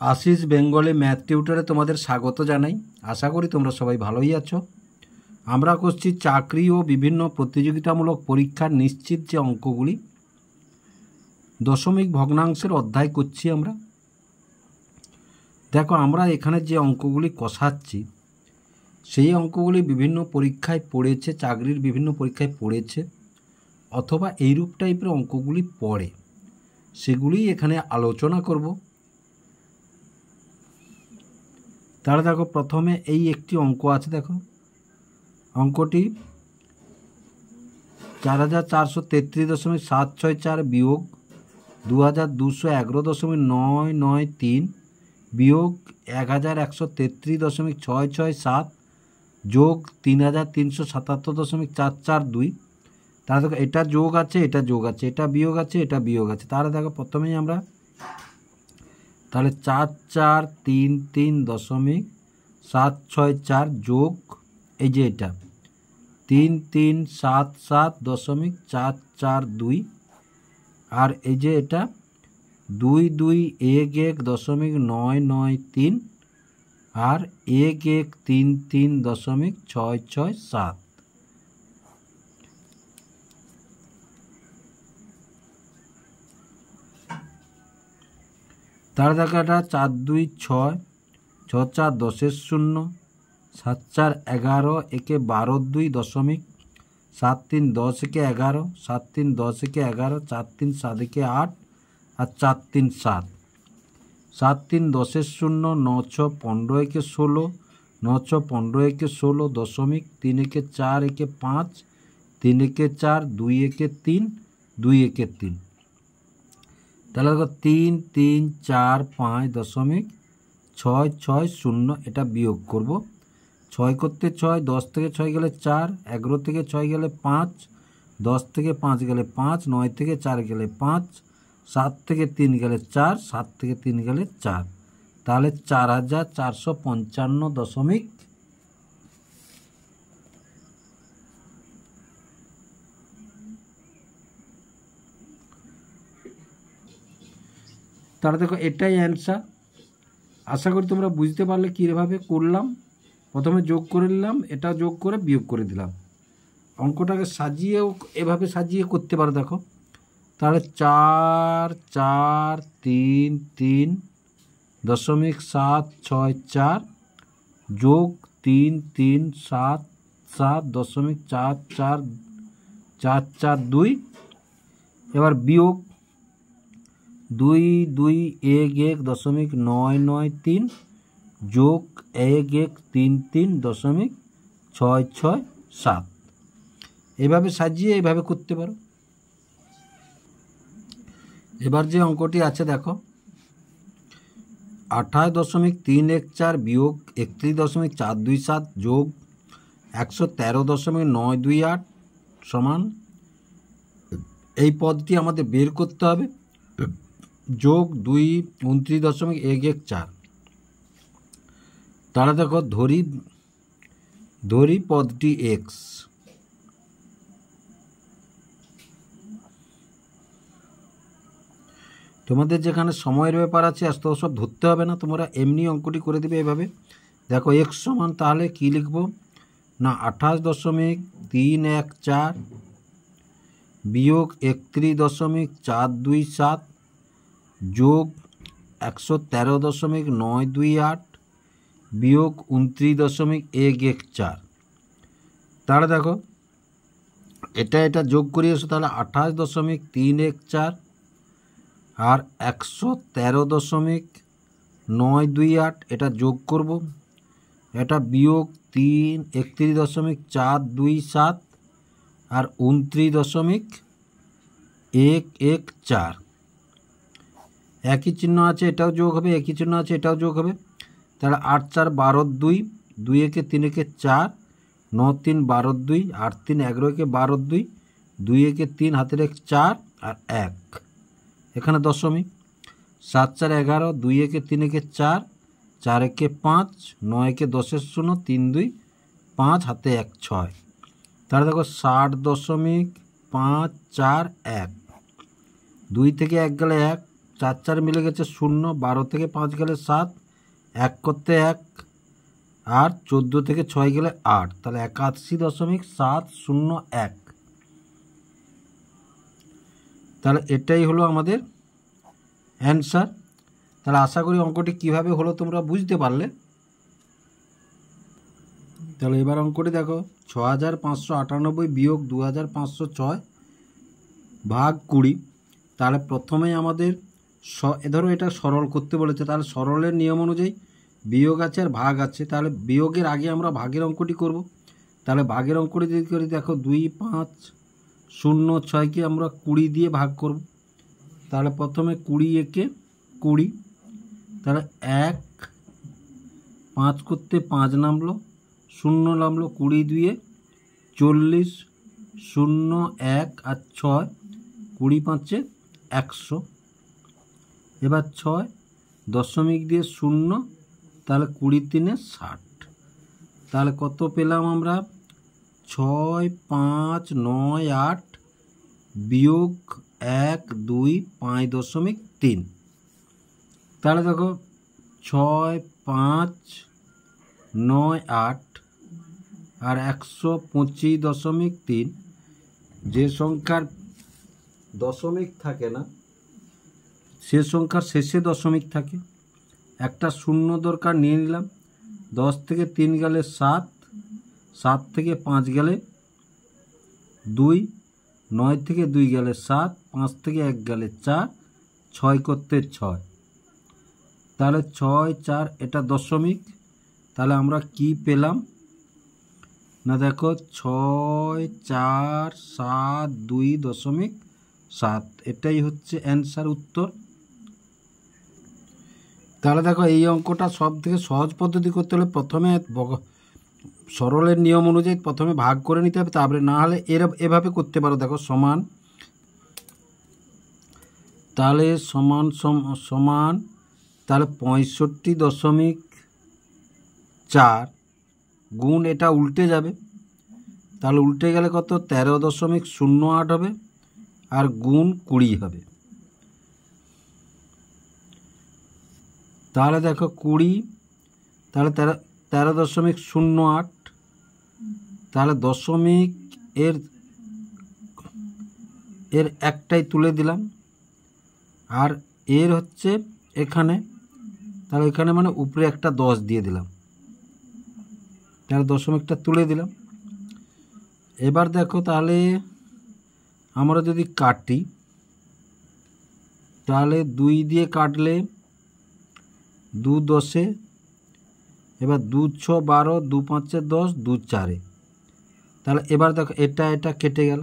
आशीष Bengali math टिউটরে তোমাদের স্বাগত জানাই। আশা করি তোমরা সবাই ভালোই আছো। আমরা করছি চাকরি ও বিভিন্ন প্রতিযোগিতামূলক পরীক্ষার নিশ্চিত যে অঙ্কগুলি দশমিক ভগ্নাংশের অধ্যায় করছি আমরা। দেখো আমরা এখানে যে অঙ্কগুলি কষাচ্ছি সেই অঙ্কগুলি বিভিন্ন পরীক্ষায় পড়েছে, চাকরির বিভিন্ন পরীক্ষায় পড়েছে অথবা এইরূপ টাইপের অঙ্কগুলি পড়ে, সেগুলি এখানে আলোচনা করব। তাহলে দেখো প্রথমে এই একটি অঙ্ক আছে। দেখো অঙ্কটি 4433.764 বিয়োগ 2211.993 বিয়োগ 1133.667 যোগ 3377.442। তাহলে দেখো এটা যোগ আছে, এটা যোগ আছে, এটা বিয়োগ আছে, এটা বিয়োগ আছে। তাহলে দেখো প্রথমেই আমরা তাহলে 4433.764 যোগ এই যে এটা 3377.442 আর এই যে এটা 2211.993 আর 1133.667। তার দেখা এটা 4 2 6 6 4 10 0 7 4 11 একে 12 2 দশমিক 7 3 10 একে 11 7 3 10 একে 11 4 3 7 একে 8 আর 4 3 7 7 3 10 0 9 6 15 একে 16 9 6 15 একে 16 দশমিক 3 একে 4 একে 5 3 একে 4 2 একে 3 2 একে 3। তাহলে দেখো 3 3 4 5 দশমিক 6 6 0 এটা বিয়োগ করব। 6 করতে 6, 10 থেকে 6 গেলে 4, 11 থেকে 6 গেলে 5, 10 থেকে 5 গেলে 5, 9 থেকে 4 গেলে 5, 7 থেকে 3 গেলে 4, 7 থেকে 3 গেলে 4। তাহলে 4455 দশমিক তাহলে দেখো এটাই অ্যান্সার। আশা করি তোমরা বুঝতে পারলে কীভাবে করলাম। প্রথমে যোগ করে নিলাম, এটা যোগ করে বিয়োগ করে দিলাম। অঙ্কটাকে সাজিয়েও এভাবে সাজিয়ে করতে পারো। দেখো তাহলে 4 4 3 3 দশমিক 7 6 4 যোগ 3 3 7 7 দশমিক 4 4 4 4 2। এবার বিয়োগ 2 2 1 1 দশমিক 9 9 3 যোগ 1 1 3 3 দশমিক 6 6 7। এভাবে সাজিয়ে এইভাবে করতে পারো। এবার যে অঙ্কটি আছে দেখো 28.314 বিয়োগ 31.427 যোগ 113.928 সমান এই পদটি আমাদের বের করতে হবে। যোগ 2 29.114। তাহলে দেখো ধরি পদটি এক্স। তোমাদের যেখানে সময়ের ব্যাপার আছে আজ তো সব ধরতে হবে না, তোমরা এমনি অঙ্কটি করে দেবে এভাবে। দেখো এক্স সমান তাহলে কি লিখব না 28.314 বিয়োগ 31.427 যোগ 113.928 বিয়োগ 29.114। তাহলে দেখো এটা যোগ করিয়েছো, তাহলে 28.314 আর 113.928 এটা যোগ করব। এটা বিয়োগ 31.427 আর 29.114। একই চিহ্ন আছে, এটাও যোগ হবে, একই চিহ্ন আছে, এটাও যোগ হবে। তাহলে 8 4 12 2 2 একে 3 একে 4 9 3 12 2 8 3 11 একে 12 2 2 একে 3 হাতের 1 4 আর 1 এখানে দশমিক 7 4 11 2 একে 3 একে 4 4 একে 5 9 একে 10 0 3 2 5 হাতে 1 6। তাহলে দেখো 60.541 2 থেকে 1 গেলে 1 4 4 মিলে গেছে 0, 12 থেকে 5 গেলে 7, 1 করতে 1, আর 14 থেকে 6 গেলে 8, তাহলে 81.701। তাহলে এটাই হলো আমাদের অ্যান্সার। তাহলে আশা করি অঙ্কটি কিভাবে হলো তোমরা বুঝতে পারলে। তাহলে এবার অঙ্কটি দেখো, 6598 বিয়োগ 2506 ভাগ 20। তাহলে প্রথমেই আমাদের ধরো এটা সরল করতে বলেছে, তাহলে সরলের নিয়ম অনুযায়ী বিয়োগ আছে আর ভাগ আছে, তাহলে বিয়োগের আগে আমরা ভাগের অঙ্কটি করব। তাহলে ভাগের অঙ্কটি যদি করি দেখো 2506কে আমরা 20 দিয়ে ভাগ করব। তাহলে প্রথমে 20 একে 20, তাহলে 1, 5 করতে 5 নামলো, 0 নামলো, 20 দুয়ে 40, 0 1 আর 6, 20 5 100। এবার 6 দশমিক দিয়ে 0, তাহলে 20 3 60। তাহলে কত পেলাম আমরা? 6 5 9 8 বিয়োগ 1 2 5.3। তাহলে দেখো 6 5 9 8 আর 125.3, যে সংখ্যার দশমিক থাকে না সে সংখ্যার শেষে দশমিক থাকে। একটা 0 দরকার, নিয়ে নিলাম। 10 থেকে 3 গেলে 7, 7 থেকে 5 গেলে 2, 9 থেকে 2 গেলে 7, 5 থেকে 1 গেলে 4, 6 করতে 6। তাহলে 6 4 এটা দশমিক। তাহলে আমরা কি পেলাম না, দেখো 6 4 7 2.7, এটাই হচ্ছে অ্যান্সার, উত্তর। তাহলে দেখো এই অঙ্কটা সব থেকে সহজ পদ্ধতি করতে হলে প্রথমে সরলের নিয়ম অনুযায়ী প্রথমে ভাগ করে নিতে হবে, তারপরে না হলে এভাবে করতে পারো। দেখো সমান, তাহলে সমান সমান, তাহলে 65.4 গুণ, এটা উল্টে যাবে, তাহলে উল্টে গেলে কত? 13.08 হবে, আর গুণ 20 হবে। তাহলে দেখো 20, তাহলে 13.08, তাহলে দশমিক এর একটাই তুলে দিলাম, আর এর হচ্ছে এখানে, তাহলে এখানে মানে উপরে একটা 10 দিয়ে দিলাম, তাহলে দশমিকটা তুলে দিলাম। এবার দেখো তাহলে আমরা যদি কাটি, তাহলে 2 দিয়ে কাটলে 2 10, এবার 2 6 12, 2 5 10, 2 4। তাহলে এবার দেখো এটা কেটে গেল,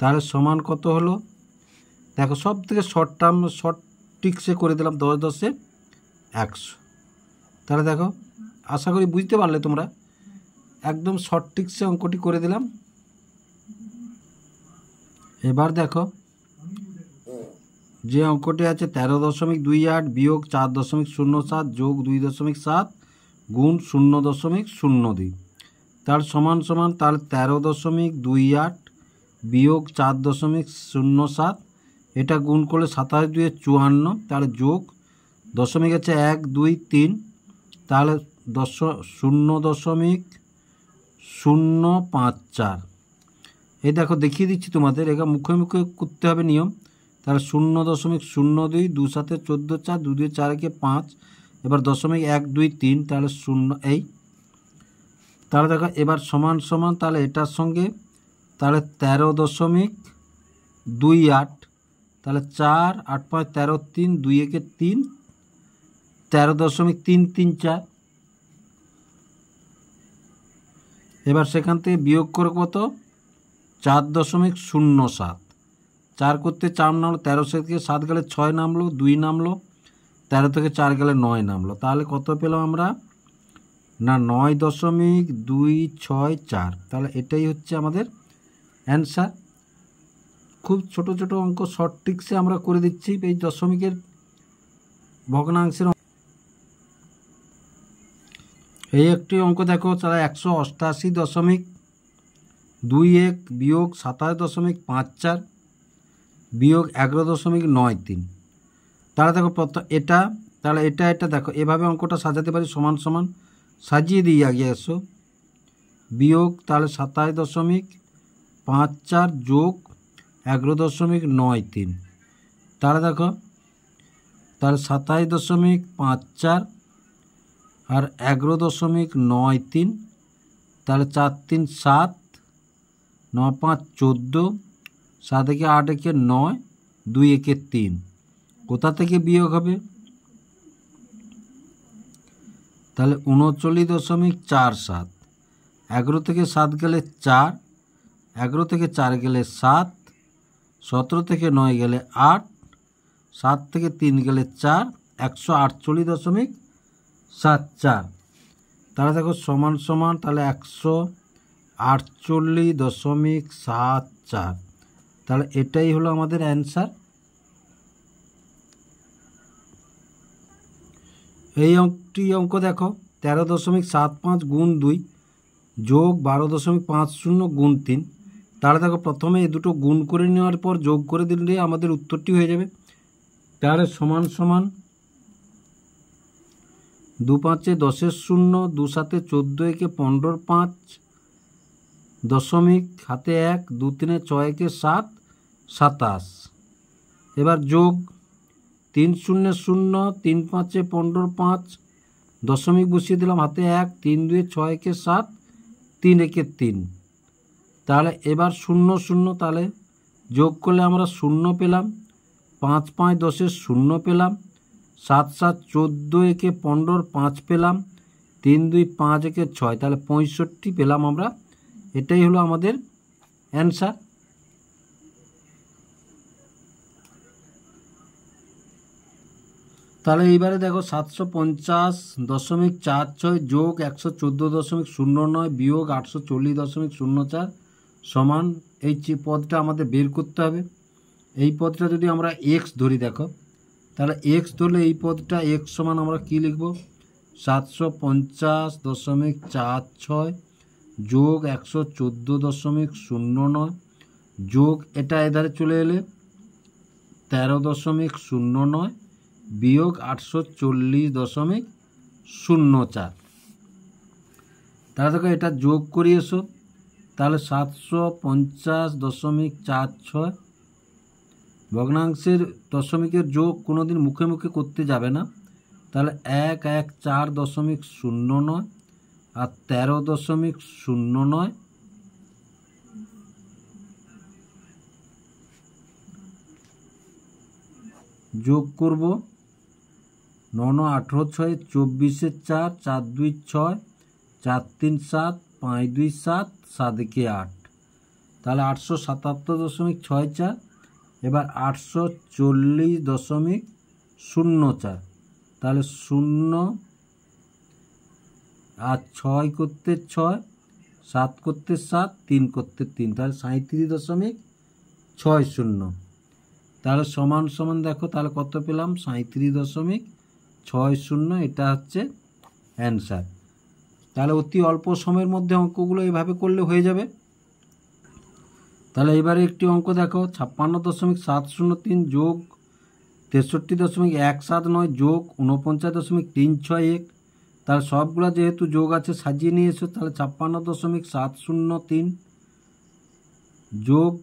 তাহলে সমান কত হলো? দেখো সব থেকে শর্ট ট্রিক্সে করে দিলাম, 10 10 100। তাহলে দেখো আশা করি বুঝতে পারলে তোমরা, একদম শর্ট ট্রিক্সে অঙ্কটি করে দিলাম। এবার দেখো যে অঙ্কটি আছে 13.28 বিয়োগ 4.07 যোগ 2.7 গুণ 0.02, তার সমান সমান, তাহলে 13.28 বিয়োগ 4.07, এটা গুণ করলে 27 2 54, তাহলে যোগ দশমিক আছে 1 2 3, তাহলে 0.054। এই দেখো দেখিয়ে দিচ্ছি তোমাদের, এটা মুখে মুখে করতে হবে নিয়ম। তাহলে 0.02, 2 7 14 4, 2 2 4 5, এবার দশমিক 1 2 3, তাহলে 0 এই। তাহলে দেখো এবার সমান সমান, তাহলে এটার সঙ্গে তাহলে 13.28, তাহলে 4 8 5 13 3, 2 1 3, 13.334। এবার সেখান থেকে বিয়োগ করে কত? 4.07, 4 করতে 4 নামলো, 13 থেকে 7 গেলে 6 নামলো, 2 নামলো, 13 থেকে 4 গেলে 9 নামলো। তাহলে কত পেলাম আমরা না? 9.264। তাহলে এটাই হচ্ছে আমাদের অ্যান্সার। খুব ছোট ছোট অঙ্ক শর্ট ট্রিক্সে আমরা করে দিচ্ছি এই দশমিকের ভগ্নাংশের। এই একটি অঙ্ক দেখো, তাহলে 188.21 বিয়োগ 27.54 বিয়োগ 11.93, তাহলে দেখো এটা, তাহলে এটা দেখো এভাবে অঙ্কটা সাজাতে পারি, সমান সমান সাজিয়ে দিই আগে এসো। বিয়োগ তাহলে 27.54 যোগ 11.93। তাহলে দেখো তাহলে 27.54 আর 11.93, তাহলে 4 3 7, 9 5 14, 7 একে 8 একে 9, 2 একে 3। কোথা থেকে বিয়োগ হবে? তাহলে 39.47। 11 থেকে 7 গেলে 4, 11 থেকে 4 গেলে 7, 17 থেকে 9 গেলে 8, 7 থেকে 3 গেলে 4, 148.74। তাহলে দেখো সমান সমান তাহলে 148.74। তাহলে এটাই হলো আমাদের অ্যান্সার। এই অঙ্ক দেখো 13.75 গুণ 2 যোগ 12.50 গুণ 3। তাহলে দেখো প্রথমে এই দুটো গুণ করে নেওয়ার পর যোগ করে দিলে আমাদের উত্তরটি হয়ে যাবে। তাহলে সমান সমান 2 5 10 0, 2 7 14 একে 15 5, দশমিক হাতে 1, 2 3 6 একে 7, 27। এবার যোগ 3 0 0, 3 5 15 5, দশমিক বসিয়ে দিলাম হাতে 1, 3 2 6 একে 7, 3 একে 3। তাহলে এবার 0 0, তাহলে যোগ করলে আমরা 0 পেলাম, 5 5 10 0 পেলাম, 7 7 14 একে 15 5 পেলাম, 3 2 5 একে 6, তাহলে 65 পেলাম আমরা। এটাই হলো আমাদের অ্যান্সার। তাহলে এইবারে দেখো 750.46 যোগ 114.09 বিয়োগ 840.04 সমান এই পদটা আমাদের বের করতে হবে। এই পদটা যদি আমরা এক্স ধরি, দেখো তাহলে এক্স ধরলে এই পদটা এক্স সমান আমরা কি লিখব? 750.46 যোগ 114.09 যোগ এটা এধারে চলে এলে 13.09 বিয়োগ 840.04। তাহলে দেখো এটা যোগ করি এসো, তাহলে 750.46 ভগ্নাংশের দশমিকের যোগ কোনোদিন মুখে মুখে করতে যাবে না। তাহলে 114.09 আর 13.09 যোগ করব। 9 9 18 6 24 4, 4 2 6, 4 3 7, 5 2 7, 7 1 8, তাহলে 877.64। এবার 840.04, তাহলে 0 আর 6 করতে 6, 7 করতে 7, 3 করতে 3, তাহলে 37.60। তাহলে সমান সমান দেখো তাহলে কত পেলাম? 37.60। এটা হচ্ছে অ্যান্সার। তাহলে অতি অল্প সময়ের মধ্যে অঙ্কগুলো এইভাবে করলে হয়ে যাবে। তাহলে এবারে একটি অঙ্ক দেখো 56.703 যোগ 63.179 যোগ 49.361। তাহলে সবগুলো যেহেতু যোগ আছে সাজিয়ে নিয়ে এসো। তাহলে 56.703 যোগ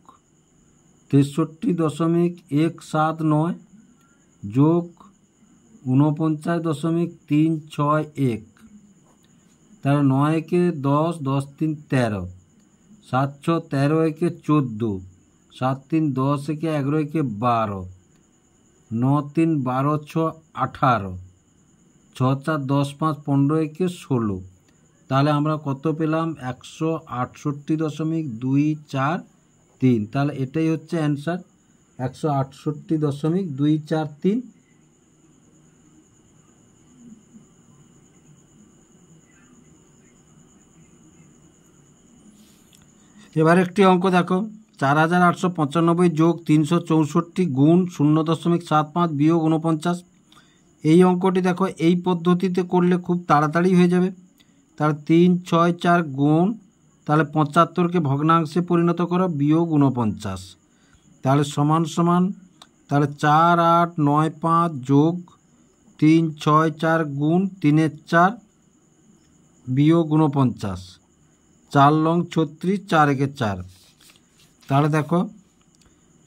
63.179 যোগ 49.361। তাহলে 9 একে 10, 10 3 13, 7 6 13 একে 14, 7 3 10 একে 11 একে 12, 9 3 12 6 18, 6 4 10 5 15 একে 16। তাহলে আমরা কত পেলাম? 168.243। তাহলে এটাই হচ্ছে অ্যান্সার, 168.243। এবার একটি অঙ্ক দেখো 4895 যোগ 364 গুণ 0.75 বিয়োগ 49। এই অঙ্কটি দেখো এই পদ্ধতিতে করলে খুব তাড়াতাড়ি হয়ে যাবে। তাহলে 3 6 4 গুণ, তাহলে 75কে ভগ্নাংশে পরিণত করো বিয়োগ 49। তাহলে সমান সমান তাহলে 4 8 9 5 যোগ 3 6 4 গুণ 3 4 বিয়োগ 49, 4 লং 36, 4 একে 4। তাহলে দেখো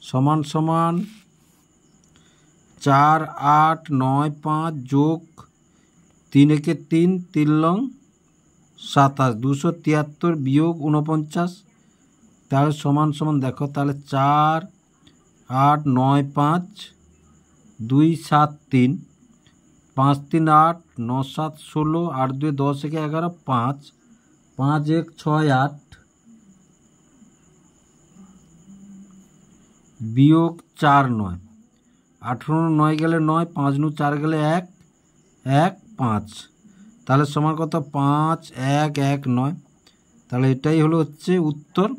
সমান সমান 4 8 9 5 যোগ 3 একে 3, 3 লং 27, 273 বিয়োগ 49। তাহলে সমান সমান দেখো তাহলে 4 8 9 5 2 7 3, 5 3 8, 9 7 16, 8 2 10 একে 11, 5 5 1 6 8 বিয়োগ 4 9, 18 9 গেলে 9, 5 9 4 গেলে 1 1 5। তাহলে সমান কত 5 1 1 9। তাহলে এটাই হলো হচ্ছে উত্তর।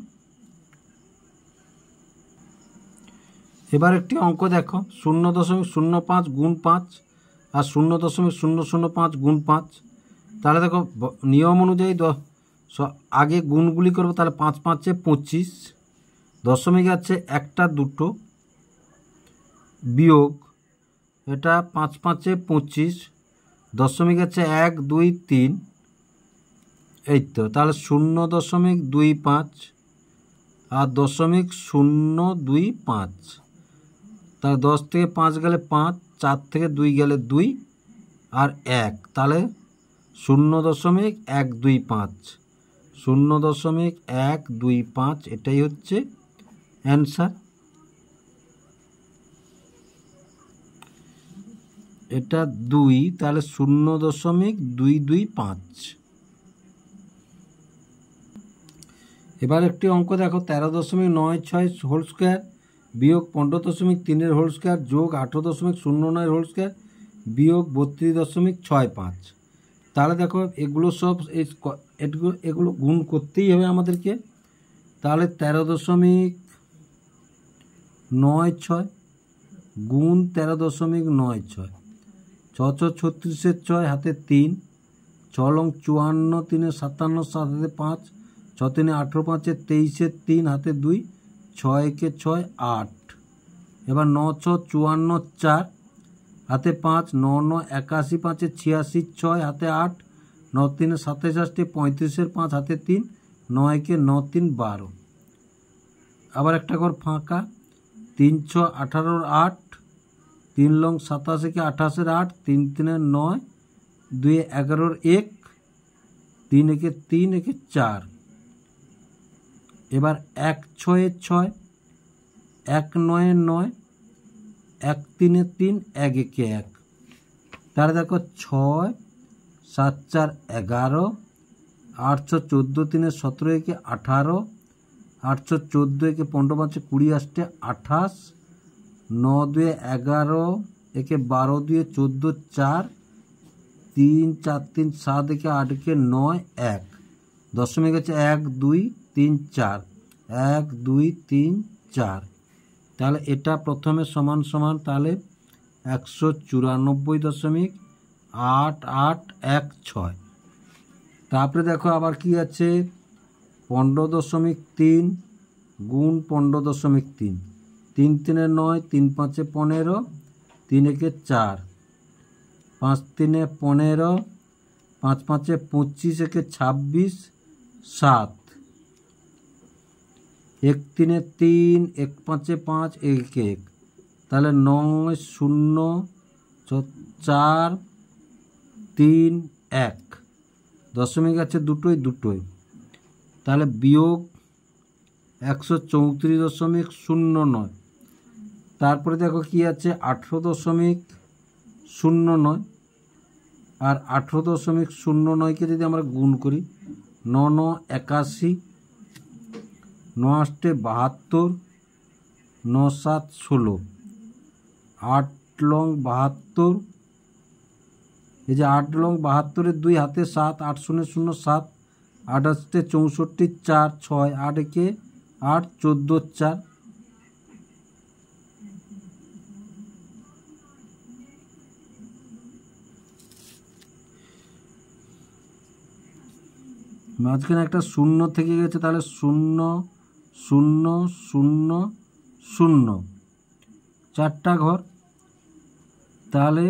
এবার একটি অঙ্ক দেখো 0.05 গুণ 5 আর 0.005 গুণ 5। তাহলে দেখো নিয়ম অনুযায়ী আগে গুণগুলি করবো। তাহলে 5 5 25, দশমিক আছে একটা দুটো, বিয়োগ এটা 5 5 25, দশমিক আছে 1 2 3, এই তো। তাহলে 0.25 আর 0.025। তাহলে 10 থেকে 5 গেলে 5, 4 থেকে 2 গেলে 2 আর 1। তাহলে 0.125, 0.125 এটাই হচ্ছে অ্যান্সার। এটা 2, তাহলে 0.225। এবার একটি অঙ্ক দেখো 13.96 হোল স্কোয়ার বিয়োগ 15.3 হোল স্কোয়ার যোগ 18.09 হোল স্কোয়ার বিয়োগ 32.65। তাহলে দেখো এগুলো সব এগুলো গুণ করতেই হবে আমাদেরকে। তাহলে 13.96 গুণ 13.96, 6 6 36 6 হাতে 3, 6 লং 54 3 57 7 হাতে 5, 6 3 18 5 23 3 হাতে 2, 6 1 6 8। এবার 9 6 54 4 হাতে 5, 9 9 81 5 86 6 হাতে 8, 9 3 27 35 5 হাতে 3, 9 1 9 3 12। আবার একটা ঘর ফাঁকা 3 6 18 8, 3 লং 27 28 8, 3 3 9, 2 11 1, 3 1 3 1 4। এবার 1 6 6, 1 9 9, 1 3 3, 1 1 1। তাহলে দেখো 6 7 4 11, 8 6 14 3 17 1 18, 8 6 14 1 15 5 20 8 28, 9 2 11 1 12 2 14 4, 3 4 3 7 1 8 1 9 1, দশমিক আছে 1 2 3 4, 1 2 3 4। তাহলে এটা প্রথমে সমান সমান তাহলে 194.8816। তারপরে দেখো আবার কি আছে 15.3 গুণ 15.3, 3 3 9, 3 5 15, 3 1 4, 5 3 15, 5 5 25 1 26 7, 1 3 3, 1 5 5 1 1। তাহলে 9 0 4 3 1, দশমিক আছে দুটোই দুটোই। তাহলে বিয়োগ 134.09। তারপরে দেখো কি আছে 18.09 আর 18.09কে যদি আমরা গুণ করি 9 9 81, 9 8 72, 9 7 16, 8 লং 72, এই যে 8 লং 72 2 হাতে 7, 8 0 0 7, 8 8 64 4 6, 8 1 8 14 4। মাঝখানে একটা শূন্য থেকে গেছে, তাহলে 0 0 0 0। 4টা ঘর, তাহলে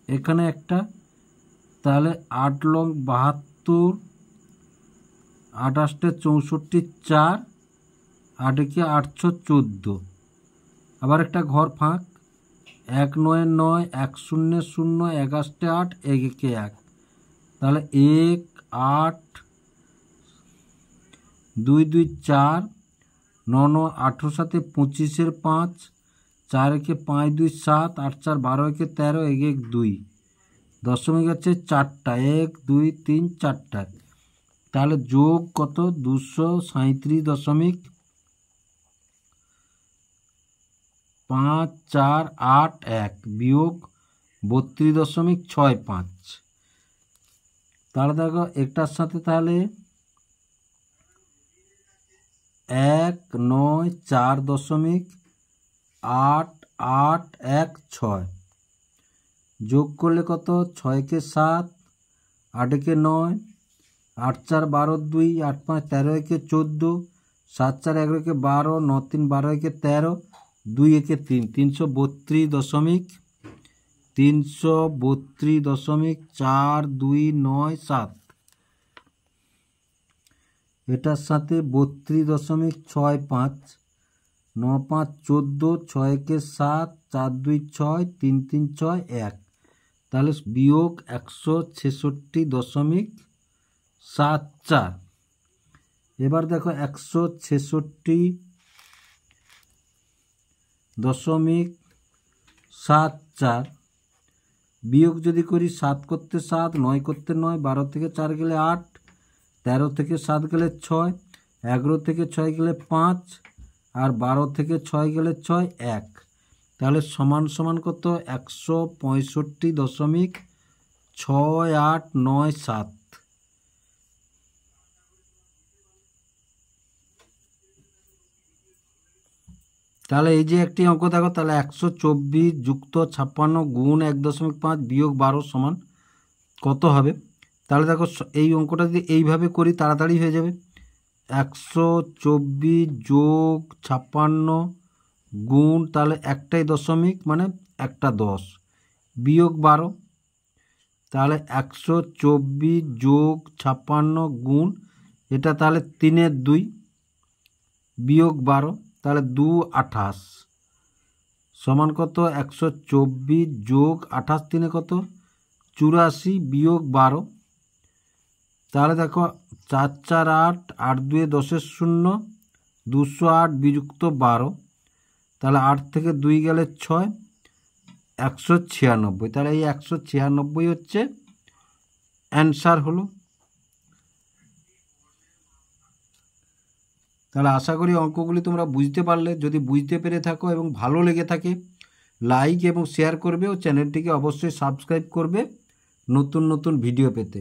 এখানে একটা, তাহলে 8 লং 72, 28 64, 4, 8 একে 814। আবার একটা ঘর ফাঁক, 1 9 9, 1 0 0, 1 8 8, 1 1 1, তাহলে 1 8 2 2 4, 9 9 18 7 25 5, 4 1 5 2 7, 8 4 12 1 13, 1 1 2, দশমিক আছে 4টা, 1 2 3 4টা, তাহলে যোগ কত 237.5481 বিয়োগ 32.65। তাহলে দেখো একটার সাথে তাহলে 194.8816 যোগ করলে কত 6 কে 7, 8 কে 9, 8 4 12 2, 8 5 13 1 14, 7 4 11 के 12, 9 3 12 1 13, 2 1 3, 332.429.7। এটার সাথে 32.65, 9 5 14, 6 1 7, 4 2 6, 3 3 6 1, তাহলে বিয়োগ 166.74। এবার দেখো 166.74 বিয়োগ যদি করি 7 করতে 7, 9 করতে 9, 12 থেকে 4 গেলে 8, 13 থেকে 7 গেলে 6, 11 থেকে 6 গেলে 5, আর 12 থেকে 6 গেলে 6 1, তাহলে সমান সমান কত 165.6897। তাহলে এই যে একটি অঙ্ক দেখো, তাহলে 124 যুক্ত 56 গুণ 1.5 বিয়োগ 12 সমান কত হবে। তাহলে দেখো এই অঙ্কটা যদি এইভাবে করি তাড়াতাড়ি হয়ে যাবে। 124 যোগ 56 গুণ, তাহলে একটাই দশমিক মানে একটা 10 বিয়োগ 12, তাহলে 124 যোগ 56 গুণ, এটা তাহলে 3 এর 2 বিয়োগ 12, তাহলে 2 28 সমান কত 124 যোগ 28 3 কত 84 বিয়োগ 12, তাহলে দেখো 4 4 8, 8 2 10 0, 208 বিযুক্ত 12, তাহলে 8 থেকে 2 গেলে 6, 196, তাহলে এই 196 হচ্ছে অ্যান্সার হলো। তাহলে আশা করি অঙ্কগুলি তোমরা বুঝতে পারলে। যদি বুঝতে পেরে থাকো এবং ভালো লেগে থাকে লাইক এবং শেয়ার করবে ও চ্যানেলটিকে অবশ্যই সাবস্ক্রাইব করবে নতুন নতুন ভিডিও পেতে।